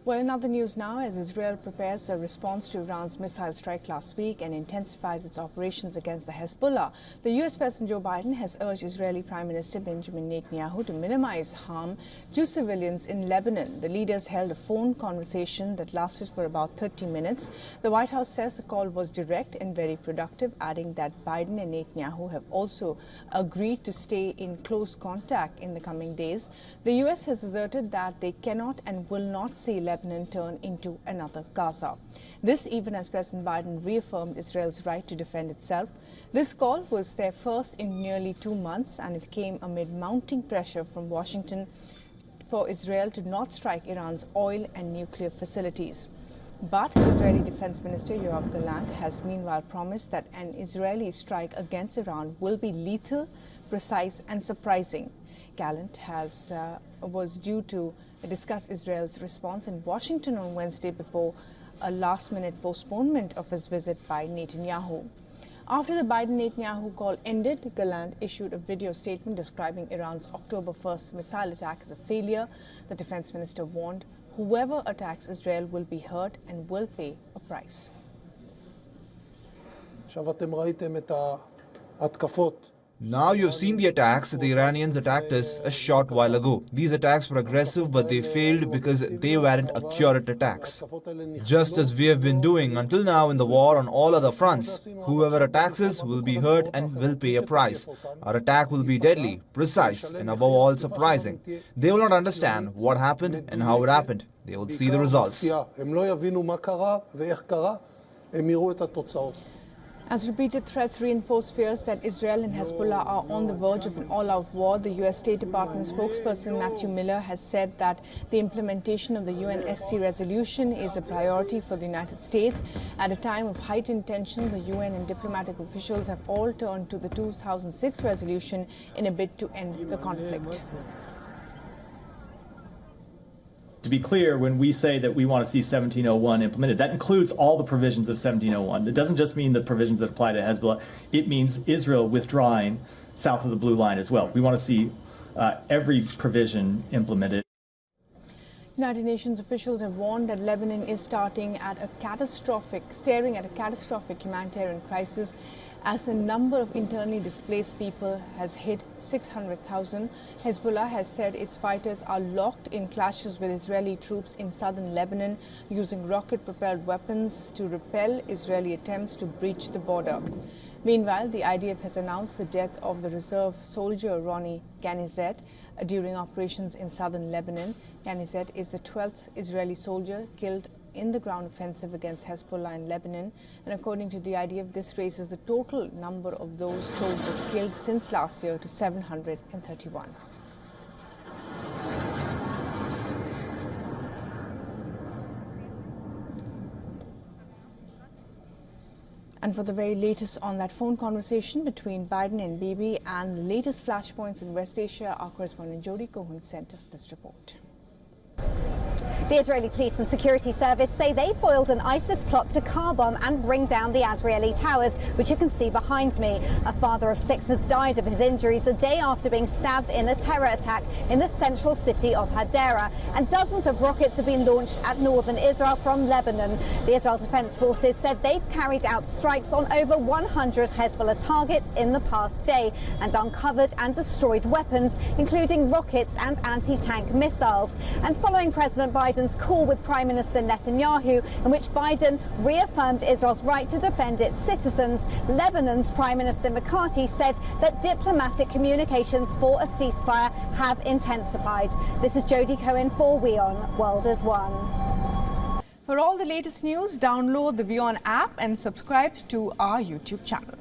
Well, in other news now, as Israel prepares a response to Iran's missile strike last week and intensifies its operations against the Hezbollah, the U.S. President Joe Biden has urged Israeli Prime Minister Benjamin Netanyahu to minimize harm to civilians in Lebanon. The leaders held a phone conversation that lasted for about 30 minutes. The White House says the call was direct and very productive, adding that Biden and Netanyahu have also agreed to stay in close contact in the coming days. The U.S. has asserted that they cannot and will not see Lebanon turn into another Gaza. This even as President Biden reaffirmed Israel's right to defend itself. This call was their first in nearly 2 months, and it came amid mounting pressure from Washington for Israel to not strike Iran's oil and nuclear facilities. But Israeli Defense Minister Yoav Gallant has meanwhile promised that an Israeli strike against Iran will be lethal, precise and surprising. Gallant was due to discuss Israel's response in Washington on Wednesday before a last-minute postponement of his visit by Netanyahu. After the Biden-Netanyahu call ended, Gallant issued a video statement describing Iran's October 1st missile attack as a failure. The defense minister warned whoever attacks Israel will be hurt and will pay a price. Now you've seen the attacks the Iranians attacked us a short while ago. These attacks were aggressive, but they failed because they weren't accurate attacks. Just as we have been doing until now in the war on all other fronts, whoever attacks us will be hurt and will pay a price. Our attack will be deadly, precise, and above all surprising. They will not understand what happened and how it happened. They will see the results. As repeated threats reinforce fears that Israel and Hezbollah are on the verge of an all-out war, the U.S. State Department spokesperson Matthew Miller has said that the implementation of the UNSC resolution is a priority for the United States. At a time of heightened tension, the UN and diplomatic officials have all turned to the 2006 resolution in a bid to end the conflict. To be clear, when we say that we want to see 1701 implemented, that includes all the provisions of 1701. It doesn't just mean the provisions that apply to Hezbollah. It means Israel withdrawing south of the blue line as well. We want to see every provision implemented. United Nations officials have warned that Lebanon is staring at a catastrophic humanitarian crisis as the number of internally displaced people has hit 600,000. Hezbollah has said its fighters are locked in clashes with Israeli troops in southern Lebanon, using rocket-propelled weapons to repel Israeli attempts to breach the border. Meanwhile, the IDF has announced the death of the reserve soldier Ronnie Ganizet during operations in southern Lebanon. Ganizet is the 12th Israeli soldier killed in the ground offensive against Hezbollah in Lebanon. And according to the IDF, this raises the total number of those soldiers killed since last year to 731. And for the very latest on that phone conversation between Biden and Bibi and the latest flashpoints in West Asia, our correspondent Jody Cohen sent us this report. The Israeli police and security service say they foiled an ISIS plot to car bomb and bring down the Azrieli towers, which you can see behind me. A father of 6 has died of his injuries a day after being stabbed in a terror attack in the central city of Hadera. And dozens of rockets have been launched at northern Israel from Lebanon. The Israel Defense Forces said they've carried out strikes on over 100 Hezbollah targets in the past day and uncovered and destroyed weapons, including rockets and anti-tank missiles. And following President Biden's call with Prime Minister Netanyahu, in which Biden reaffirmed Israel's right to defend its citizens, Lebanon's Prime Minister McCarthy said that diplomatic communications for a ceasefire have intensified. This is Jody Cohen for WION World is One. For all the latest news, download the WION app and subscribe to our YouTube channel.